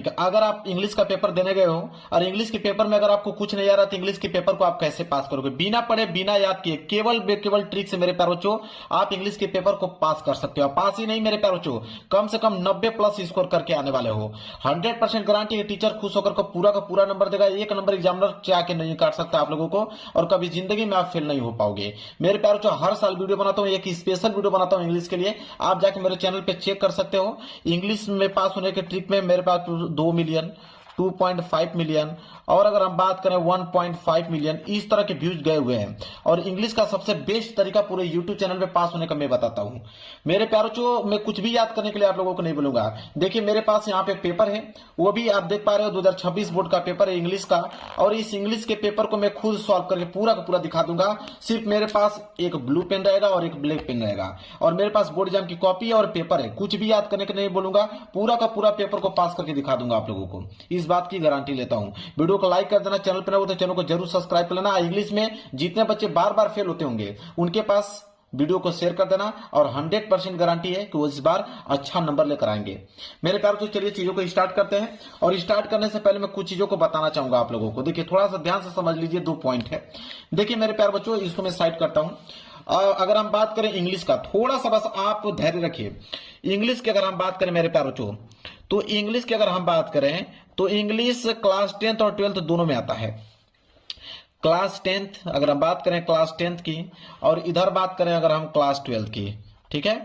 अगर आप इंग्लिश का पेपर देने गए हो और इंग्लिश के पेपर में अगर आपको कुछ नहीं आ रहा तो इंग्लिश के पेपर को आप कैसे पास करोगे? बिना पढ़े बिना याद किए केवल ट्रिक से मेरे प्यारे बच्चों आप इंग्लिश के पेपर को पास कर सकते हो। पास ही नहीं मेरे प्यारे बच्चों, कम से कम 90 प्लस स्कोर करके आने वाले हो। 100% गारंटी है, टीचर खुश होकर को पूरा का पूरा नंबर देगा। एक नंबर एग्जामिनर चाह के नहीं काट सकता आप लोगों को और कभी जिंदगी में आप फेल नहीं हो पाओगे। मेरे प्यारे बच्चों हर साल वीडियो बनाता हूँ, एक स्पेशल वीडियो बनाता हूँ इंग्लिश के लिए। आप जाके मेरे चैनल पे चेक कर सकते हो। इंग्लिश में पास होने के ट्रिक में मेरे पास 2 मिलियन, 2.5 मिलियन और अगर हम बात करें 1.5 मिलियन इस तरह के व्यूज गए हुए हैं। और इंग्लिश का सबसे बेस्ट तरीका पूरे यूट्यूब चैनल पे पास होने का मैं बताता हूं। मेरे प्यारों चो मैं कुछ भी याद करने के लिए आप लोगों को नहीं बोलूंगा। देखिए मेरे पास यहाँ पे पेपर है, वो भी आप देख पा रहे हो 2026 बोर्ड का पेपर है इंग्लिश का। और इस इंग्लिश के पेपर को मैं खुद सॉल्व करके पूरा का पूरा दिखा दूंगा। सिर्फ मेरे पास एक ब्लू पेन रहेगा और एक ब्लैक पेन रहेगा और मेरे पास बोर्ड एग्जाम की कॉपी है और पेपर है। कुछ भी याद करने के नहीं बोलूंगा, पूरा का पूरा पेपर को पास करके दिखा दूंगा आप लोगों को, इस बात की गारंटी लेता हूं। वीडियो को लाइक कर देना, चैनल पर हो तो चैनल को जरूर सब्सक्राइब कर लेना। इंग्लिश में जितने बच्चे बार बार फेल होते होंगे उनके पास वीडियो को शेयर कर देना और 100% गारंटी है कि वो इस बार अच्छा नंबर लेकर आएंगे। मेरे प्यार तो चलिए चीजों को स्टार्ट करते हैं। और स्टार्ट करने से पहले मैं कुछ चीजों को बताना चाहूंगा आप लोगों को। देखिए थोड़ा सा ध्यान से समझ लीजिए, 2 पॉइंट है। देखिए मेरे प्यार बच्चों इसको मैं साइड करता हूं। अगर हम बात करें इंग्लिश का, थोड़ा सा बस आप धैर्य रखिए। इंग्लिश की अगर हम बात करें मेरे प्यार बच्चों, तो इंग्लिश की अगर हम बात करें तो इंग्लिश क्लास 10th और 12th दोनों में आता है। क्लास 10th अगर हम बात करें क्लास 10th की और इधर बात करें अगर हम क्लास 12th की, ठीक है।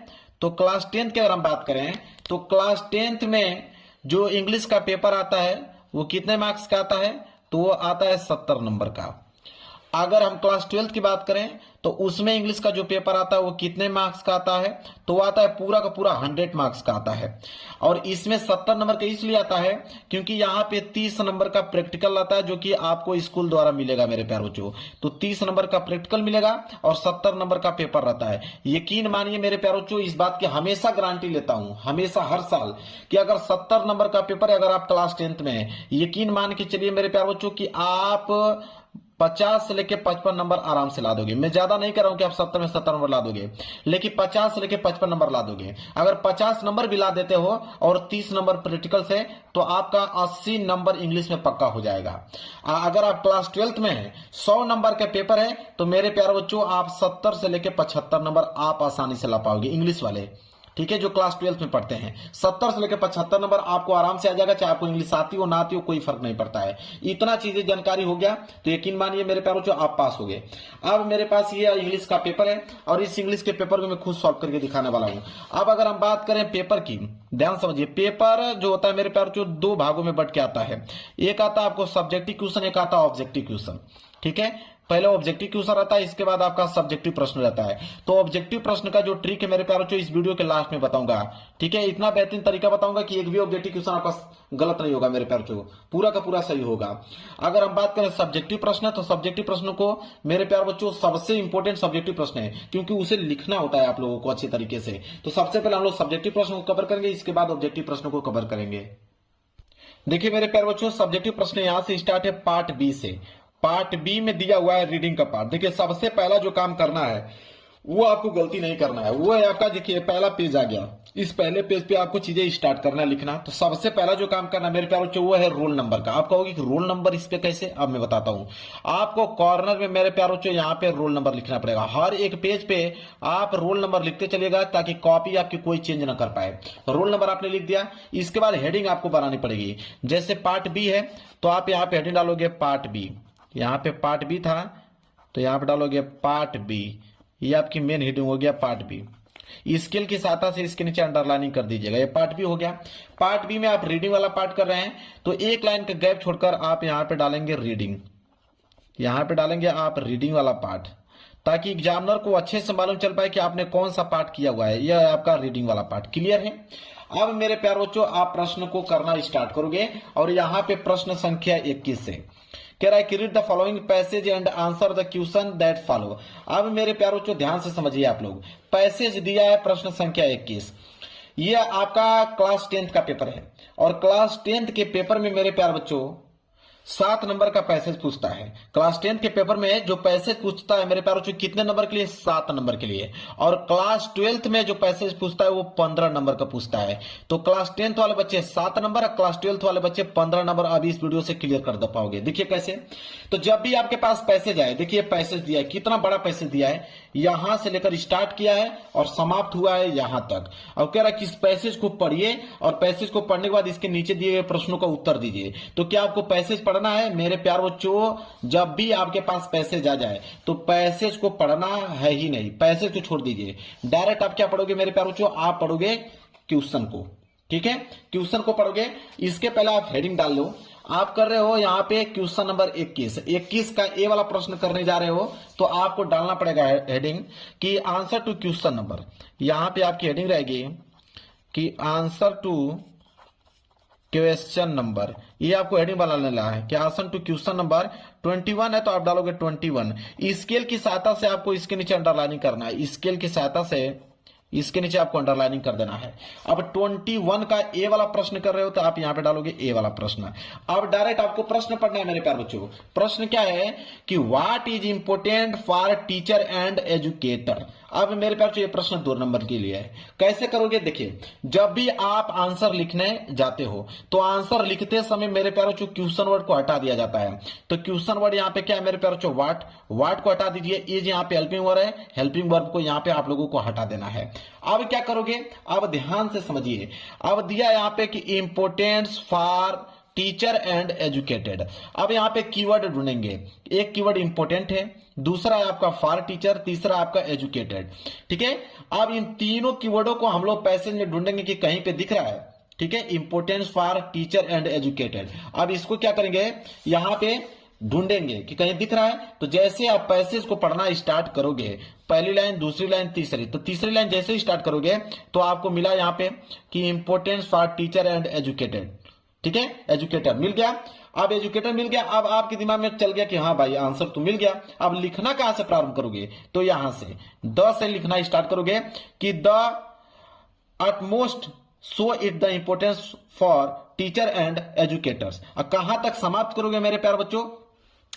तो क्लास 10th की अगर हम बात करें तो क्लास 10th में जो इंग्लिश का पेपर आता है वो कितने मार्क्स का आता है? तो वो आता है 70 नंबर का। अगर हम क्लास 12th की बात करें तो उसमें इंग्लिश का जो पेपर आता है वो कितने मार्क्स का आता है? तो वो आता है पूरा का पूरा 100 मार्क्स का आता है। और इसमें 70 नंबर का इसलिए आता है क्योंकि यहाँ पे 30 नंबर का प्रैक्टिकल आता है जो कि आपको स्कूल द्वारा मिलेगा मेरे प्यारे बच्चों। तो 30 नंबर का प्रैक्टिकल मिलेगा और 70 नंबर का पेपर रहता है। यकीन मानिए मेरे प्यारे बच्चों, इस बात की हमेशा गारंटी लेता हूं, हमेशा हर साल, कि अगर 70 नंबर का पेपर है अगर आप क्लास 10th में है, यकीन मान के चलिए मेरे प्यारे बच्चों कि आप 50 से लेके 55 नंबर आराम से ला दोगे। मैं ज्यादा नहीं कह रहा हूं कि आप 70 में 70 नंबर ला दोगे, लेकिन 50 से लेके 55 नंबर ला दोगे। अगर 50 नंबर भी ला देते हो और 30 नंबर प्रैक्टिकल से, तो आपका 80 नंबर इंग्लिश में पक्का हो जाएगा। अगर आप क्लास 12th में है, 100 नंबर का पेपर है, तो मेरे प्यारे बच्चों आप 70 से लेके 75 नंबर आप आसानी से ला पाओगे इंग्लिश वाले, ठीक है, जो क्लास 12th में पढ़ते हैं। 70 से लेकर 75 नंबर आपको आराम से आ जाएगा, चाहे आपको इंग्लिश आती हो ना आती हो कोई फर्क नहीं पड़ता है। इतना चीजें जानकारी हो गया तो यकीन मानिए मेरे प्यारों जो आप पास हो गए। अब मेरे पास ये इंग्लिश का पेपर है और इस इंग्लिश के पेपर को मैं खुद सॉल्व करके दिखाने वाला हूं। अब अगर हम बात करें पेपर की, ध्यान समझिए, पेपर जो होता है मेरे प्यारों जो 2 भागों में बट के आता है। एक आता है आपको सब्जेक्टिव क्वेश्चन, एक आता है ऑब्जेक्टिव क्वेश्चन, ठीक है। पहले ऑब्जेक्टिव क्वेश्चन रहता है, इसके बाद आपका सब्जेक्टिव प्रश्न रहता है। तो ऑब्जेक्टिव प्रश्न का जो ट्रिक है मेरे प्यारों इस वीडियो के लास्ट में बताऊंगा, ठीक है। इतना बेहतरीन तरीका बताऊंगा कि एक भी ऑब्जेक्टिव क्वेश्चन आपका गलत नहीं होगा मेरे प्यारों, पूरा का पूरा सही होगा। अगर हम बात करें सब्जेक्टिव प्रश्न, तो सब्जेक्टिव प्रश्न को मेरे प्यार बच्चों सबसे इंपॉर्टेंट सब्जेक्टिव प्रश्न है क्योंकि उसे लिखना होता है आप लोगों को अच्छे तरीके से। तो सबसे पहले हम लोग सब्जेक्टिव प्रश्न को कवर करेंगे, इसके बाद ऑब्जेक्टिव प्रश्न को कवर करेंगे। देखिए मेरे प्यार बच्चों सब्जेक्टिव प्रश्न यहां से स्टार्ट है पार्ट बी से। पार्ट बी में दिया हुआ है रीडिंग का पार्ट। देखिए सबसे पहला जो काम करना है वो आपको गलती नहीं करना है, वो है आपका, देखिए पहला पेज आ गया, इस पहले पेज पे आपको चीजें स्टार्ट करना लिखना। तो सबसे पहला जो काम करना मेरे प्यारों वो है रोल नंबर का। आप कहोगे कि रोल नंबर इस पे कैसे? अब मैं बताता हूं। आपको कॉर्नर में मेरे प्यारों यहाँ पे रोल नंबर लिखना पड़ेगा। हर एक पेज पे आप रोल नंबर लिखते चलिएगा ताकि कॉपी आपकी कोई चेंज ना कर पाए। रोल नंबर आपने लिख दिया, इसके बाद हेडिंग आपको बनानी पड़ेगी। जैसे पार्ट बी है तो आप यहाँ पे हेडिंग डालोगे पार्ट बी, यहाँ पे पार्ट बी था तो यहाँ पे डालोगे पार्ट बी, ये आपकी मेन हेडिंग हो गया पार्ट बी। स्केल की सहायता से इसके नीचे अंडरलाइनिंग कर दीजिएगा, ये पार्ट बी हो गया। पार्ट बी में आप रीडिंग वाला पार्ट कर रहे हैं तो एक लाइन का गैप छोड़कर आप यहाँ पे डालेंगे रीडिंग, यहाँ पे डालेंगे आप रीडिंग वाला पार्ट, ताकि एग्जामिनर को अच्छे से मालूम चल पाए कि आपने कौन सा पार्ट किया हुआ है। यह आपका रीडिंग वाला पार्ट क्लियर है। अब मेरे प्यारे बच्चों आप प्रश्न को करना स्टार्ट करोगे और यहाँ पे प्रश्न संख्या 21 से कह रहा है कि read the following passage and answer the question that follow. अब मेरे प्यारे बच्चों ध्यान से समझिए आप लोग, पैसेज दिया है प्रश्न संख्या 21। यह आपका क्लास 10th का पेपर है और क्लास 10th के पेपर में मेरे प्यारे बच्चों 7 नंबर का पैसेज पूछता है। क्लास 10 के पेपर में जो पैसेज पूछता है मेरे प्यारों कितने नंबर के लिए? 7 नंबर के लिए। और क्लास 12th में जो पैसेज पूछता है वो 15 नंबर का पूछता है। तो क्लास 10th वाले बच्चे 7 नंबर और क्लास 12th वाले बच्चे 15 नंबर अभी इस वीडियो से क्लियर कर दे पाओगे। देखिए कैसे, तो जब भी आपके पास पैसेज आए, देखिए पैसेज दिया है, कितना बड़ा पैसेज दिया है, यहां से लेकर स्टार्ट किया है और समाप्त हुआ है यहां तक। अब कह रहा है कि इस पैसेज को पढ़िए और पैसेज को पढ़ने के बाद इसके नीचे दिए गए प्रश्नों का उत्तर दीजिए। तो क्या आपको पैसेज पढ़ना है मेरे प्यार बच्चों? जब भी आपके पास पैसेज आ जाए तो पैसेज को पढ़ना है ही नहीं, पैसेज को छोड़ दीजिए। डायरेक्ट आप क्या पढ़ोगे मेरे प्यार बच्चों? आप पढ़ोगे क्वेश्चन को। ठीक है, क्वेश्चन को पढ़ोगे। इसके पहले आप हेडिंग डाल लो। आप कर रहे हो यहाँ पे क्वेश्चन नंबर 21 का ए वाला प्रश्न करने जा रहे हो, तो आपको डालना पड़ेगा हेडिंग कि आंसर टू क्वेश्चन नंबर। यहां पे आपकी हेडिंग रहेगी कि आंसर टू क्वेश्चन नंबर, ये आपको हेडिंग बनाना है कि आंसर टू क्वेश्चन नंबर 21 है तो आप डालोगे 21। स्केल की सहायता से आपको इसके नीचे अंडरलाइनिंग करना है, स्केल की सहायता से इसके नीचे आपको अंडरलाइनिंग कर देना है। अब 21 का ए वाला प्रश्न कर रहे हो तो आप यहां पे डालोगे ए वाला प्रश्न। अब डायरेक्ट आपको प्रश्न पढ़ना है मेरे प्यारे बच्चों। प्रश्न क्या है कि what is important for teacher and educator. अब मेरे प्यारे बच्चों ये प्रश्न 2 नंबर के लिए है। कैसे करोगे? देखिए, जब भी आप आंसर लिखने जाते हो तो आंसर लिखते समय मेरे प्यारे बच्चों क्वेश्चन वर्ड को हटा दिया जाता है। तो क्वेश्चन वर्ड यहाँ पे क्या है मेरे प्यारे बच्चों? व्हाट को हटा दीजिए। इज यहाँ पे हेल्पिंग वर्ड है, हेल्पिंग वर्ब को यहाँ पे आप लोगों को हटा देना है। अब क्या करोगे? अब ध्यान से समझिए। अब दिया यहाँ पे कि importance for teacher and educated. अब यहाँ पे कीवर्ड ढूंढेंगे। एक कीवर्ड इंपोर्टेंट है, दूसरा है आपका फॉर टीचर, तीसरा आपका एजुकेटेड। ठीक है, अब इन तीनों कीवर्डों को हम लोग पैसेज में ढूंढेंगे कि कहीं पे दिख रहा है। ठीक है, importance for teacher and educated. अब इसको क्या करेंगे? यहां पे ढूंढेंगे कि कहीं दिख रहा है। तो जैसे आप पैसेज को पढ़ना स्टार्ट करोगे, पहली लाइन, दूसरी लाइन, तीसरी, तो तीसरी लाइन जैसे ही स्टार्ट करोगे तो आपको मिला यहाँ पे कि importance for teacher and educated. ठीक है, एजुकेटर मिल गया। अब एजुकेटर मिल गया, अब आपके दिमाग में चल गया कि हाँ भाई आंसर तो मिल गया। अब लिखना कहां से प्रारंभ करोगे? तो यहां से द से लिखना स्टार्ट करोगे कि the utmost show it the importance for teacher and educators. कहां तक समाप्त करोगे मेरे प्यारे बच्चों?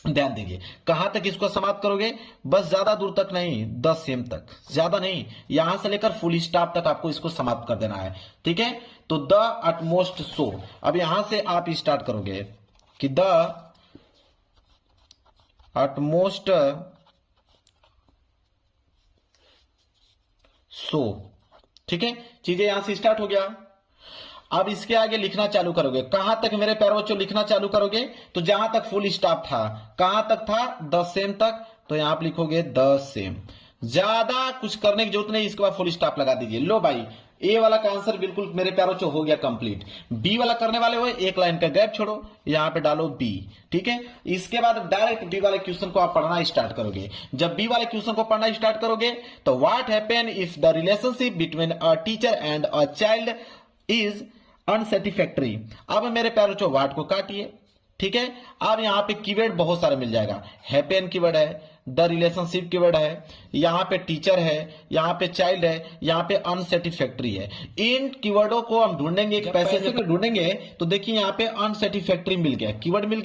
ध्यान दीजिए, कहां तक इसको समाप्त करोगे? बस ज्यादा दूर तक नहीं, 10 सेम तक, ज्यादा नहीं, यहां से लेकर फुल स्टॉप तक आपको इसको समाप्त कर देना है। ठीक है, तो द अटमोस्ट सो, अब यहां से आप स्टार्ट करोगे कि द अटमोस्ट सो। ठीक है, चीजें यहां से स्टार्ट हो गया। अब इसके आगे लिखना चालू करोगे। कहां तक मेरे प्यारे बच्चों लिखना चालू करोगे? तो जहां तक फुल स्टॉप था, कहां तक था? 10 सेम तक, तो यहां आप लिखोगे 10 सेम। ज्यादा कुछ करने की जरूरत नहीं, इसके बाद फुल स्टॉप लगा दीजिए। लो भाई, ए वाला का आंसर बिल्कुल मेरे प्यारे बच्चों हो गया कंप्लीट। बी वाला करने वाले हो, एक लाइन का गैप छोड़ो, यहां पे डालो बी। ठीक है, इसके बाद डायरेक्ट बी वाले क्वेश्चन को आप पढ़ना स्टार्ट करोगे। जब बी वाले क्वेश्चन को पढ़ना स्टार्ट करोगे तो what happen if the relationship between a teacher and a child is unsatisfactory. अब मेरे प्यारे बच्चों वाट को काटिए। ठीक है, अब यहां पे कीवर्ड बहुत सारे मिल जाएगा। हैपन कीवर्ड है, द रिलेशनशिप कीवर्ड है, यहां पे टीचर है, यहां पे चाइल्ड है, यहां पे अनसेटिस्फैक्टरी है। इन कीवर्डों को हम ढूंढेंगे, पैसे में ढूंढेंगे तो देखिए यहां पे अनसेटिस्फैक्टरी मिल गया, कीवर्ड मिल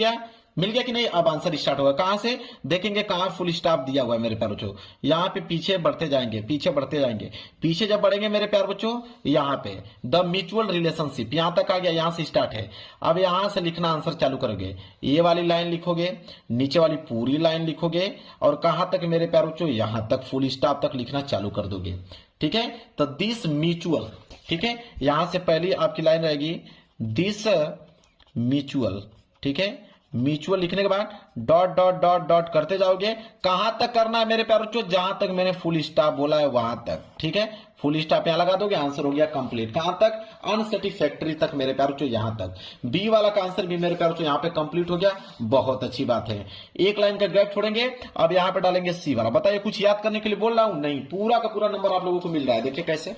गया कि नहीं? अब आंसर स्टार्ट होगा। कहां से देखेंगे? कहां फुल स्टॉप दिया हुआ है मेरे प्यारे बच्चों? यहां पे पीछे बढ़ते जाएंगे, पीछे बढ़ते जाएंगे। पीछे जब बढ़ेंगे मेरे प्यारे बच्चों, यहां पे द म्यूचुअल रिलेशनशिप यहां तक आ गया, यहां से स्टार्ट है। अब यहां से लिखना आंसर चालू करोगे। ये वाली लाइन लिखोगे, नीचे वाली पूरी लाइन लिखोगे और कहां तक मेरे प्यारे बच्चों? यहां तक फुल स्टॉप तक लिखना चालू कर दोगे। ठीक है, तो दिस म्यूचुअल। ठीक है, यहां से पहली आपकी लाइन रहेगी दिस म्यूचुअल। ठीक है, म्यूचुअल लिखने के बाद डॉट डॉट डॉट डॉट करते जाओगे। कहां तक करना है मेरे प्यारे बच्चों? जहां तक मैंने फुल स्टॉप बोला है वहां तक। ठीक है, फुल स्टॉप यहां लगा दोगे, आंसर हो गया कंप्लीट। कहां तक? अनसेटिस्फैक्टरी तक मेरे प्यारे बच्चों, यहां तक। बी वाला का आंसर भी मेरे प्यारे बच्चों यहां पे कंप्लीट हो गया। बहुत अच्छी बात है। एक लाइन का गैप छोड़ेंगे, अब यहां पे डालेंगे सी वाला। बताइए, कुछ याद करने के लिए बोल रहा हूं? नहीं, पूरा का पूरा नंबर आप लोगों को मिल रहा है। देखिए कैसे।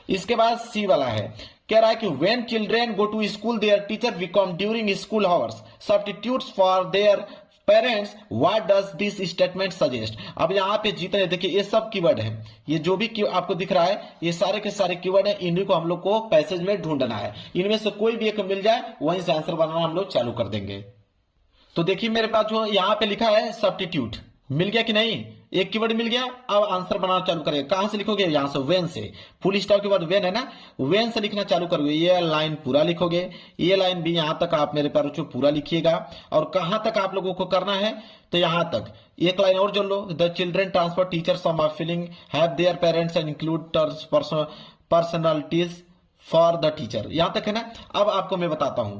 इसके बाद सी वाला है, कह रहा है कि when children go to school there teacher become during school hours substitutes for their parents, what does this statement suggest. अब यहाँ पे जितने देखिए ये सब कीवर्ड है, ये जो भी आपको दिख रहा है ये सारे के सारे कीवर्ड है। इन्हीं को हम लोग को पैसेज में ढूंढना है। इनमें से कोई भी एक मिल जाए वहीं से आंसर बनाना हम लोग चालू कर देंगे। तो देखिए मेरे पास जो यहाँ पे लिखा है सब्स्टिट्यूट, मिल गया कि नहीं, एक कीवर्ड मिल गया। अब आंसर बनाना चालू करेंगे। कहां से लिखोगे, यहां से, वेन से। फुल स्टॉप के बाद वेन है ना, वेन से लिखना चालू करोगे। ये लाइन पूरा लिखोगे, ये लाइन भी यहां तक आप मेरे प्यारे बच्चों पूरा लिखिएगा। और कहां तक आप लोगों को करना है, तो यहां तक एक लाइन और जोड़ लो। The children transfer teachers from our feeling have their parents and include personalities for the teacher, यहां तक है ना। अब आपको मैं बताता हूं,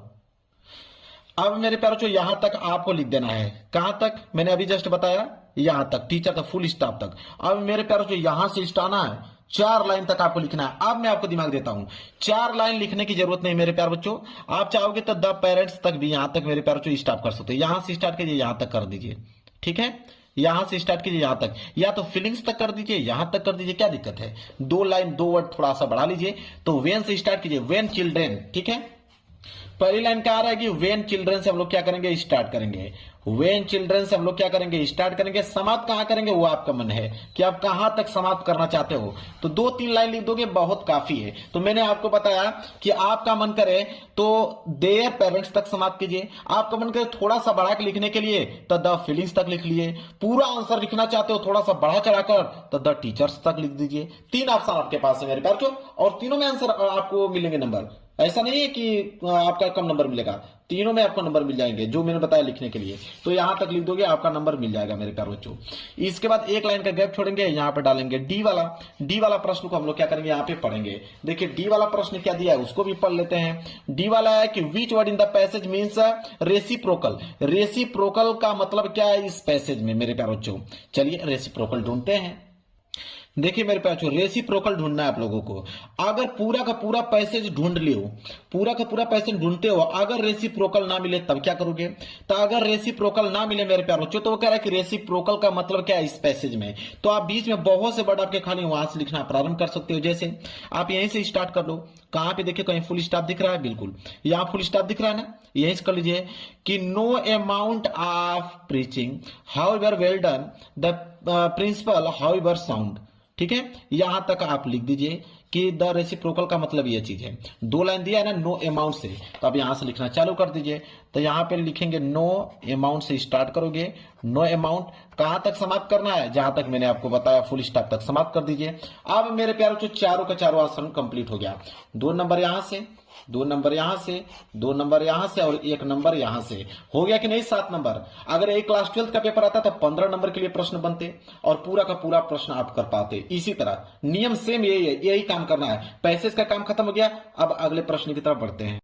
अब मेरे प्यारे बच्चों यहां तक आपको लिख देना है। कहां तक, मैंने अभी जस्ट बताया, यहां तक, टीचर तक, फुल स्टॉप तक। अब मेरे प्यारे बच्चों यहां से स्टार्ट है, 4 लाइन तक आपको लिखना है। अब मैं आपको दिमाग देता हूं, 4 लाइन लिखने की जरूरत नहीं मेरे प्यारे बच्चों। आप चाहोगे तो द पेरेंट्स तक भी यहां तक मेरे प्यारे बच्चों स्टॉप कर सकते हो। यहां से स्टार्ट कीजिए, यहां तक कर दीजिए, ठीक है। यहां से स्टार्ट कीजिए यहां तक, या तो फीलिंग्स तक कर दीजिए, यहां तक कर दीजिए, क्या दिक्कत है। 2 लाइन 2 वर्ड थोड़ा सा बढ़ा लीजिए। तो वेन से स्टार्ट कीजिए, वेन चिल्ड्रेन, ठीक है। पहली लाइन क्या आ रहा है कि वेन चिल्ड्रन से हम लोग क्या करेंगे, स्टार्ट करेंगे। वेन चिल्ड्रन से हम लोग क्या करेंगे, स्टार्ट करेंगे। समाप्त कहां करेंगे वो आपका मन है कि आप कहां तक समाप्त करना चाहते हो। तो 2-3 लाइन लिख दोगे, बहुत काफी है। तो मैंने आपको बताया कि आपका मन करे तो देयर पेरेंट्स तक समाप्त कीजिए। आपका मन करे थोड़ा सा बढ़ा के लिखने के लिए तो द फीलिंग्स तक लिख लिए। पूरा आंसर लिखना चाहते हो थोड़ा सा बढ़ा चढ़ाकर तो द टीचर्स तक लिख दीजिए। 3 ऑप्शन आपके पास है मेरे प्यार को, और तीनों में आंसर आपको मिलेंगे नंबर। ऐसा नहीं है कि आपका कम नंबर मिलेगा, तीनों में आपको नंबर मिल जाएंगे जो मैंने बताया लिखने के लिए। तो यहां तक लिख दोगे, आपका नंबर मिल जाएगा मेरे प्यारे बच्चों। इसके बाद 1 लाइन का गैप छोड़ेंगे, यहां पे डालेंगे डी वाला प्रश्न को हम लोग क्या करेंगे, यहां पे पढ़ेंगे। देखिए डी वाला प्रश्न क्या दिया है उसको भी पढ़ लेते हैं। डी वाला है कि which word in the passage means reciprocal. Reciprocal का मतलब क्या है इस पैसेज में मेरे प्यारे बच्चों। चलिए रेसिप्रोकल ढूंढते हैं। देखिए मेरे प्यारे, रेसिप्रोकल ढूंढना है आप लोगों को। अगर पूरा का पूरा पैसेज ढूंढ लियो, पूरा का पूरा पैसेज ढूंढते हो, अगर रेसिप्रोकल ना मिले तब क्या करोगे। तो अगर रेसिप्रोकल ना मिले मेरे प्यारे बच्चों, तो वो कह रहा है कि रेसिप्रोकल का मतलब क्या है इस पैसेज में। तो आप बीच में बहुत से वर्ड आपके खाली वहां से लिखना प्रारंभ कर सकते हो। जैसे आप यहीं से स्टार्ट कर लो। कहां पे देखिए, कहीं फुल स्टॉप दिख रहा है, बिल्कुल यहां फुल स्टॉप दिख रहा है ना, यहीं से कर लीजिए कि no amount of preaching however well done the principle however sound, ठीक है। यहां तक आप लिख दीजिए कि द रेसिप्रोकल का मतलब ये चीज है। 2 लाइन दिया है ना नो अमाउंट से, तो अब यहां से लिखना चालू कर दीजिए। तो यहां पे लिखेंगे नो अमाउंट से स्टार्ट करोगे। नो अमाउंट कहां तक समाप्त करना है, जहां तक मैंने आपको बताया फुल स्टॉप तक समाप्त कर दीजिए। अब मेरे प्यारे चारों का चारों आंसर कंप्लीट हो गया। 2 नंबर यहां से, 2 नंबर यहां से, 2 नंबर यहां से और 1 नंबर यहां से। हो गया कि नहीं 7 नंबर। अगर एक क्लास 12th का पेपर आता तो 15 नंबर के लिए प्रश्न बनते और पूरा का पूरा प्रश्न आप कर पाते। इसी तरह नियम सेम यही है, यही काम करना है। पैसेज का काम खत्म हो गया, अब अगले प्रश्न की तरफ बढ़ते हैं।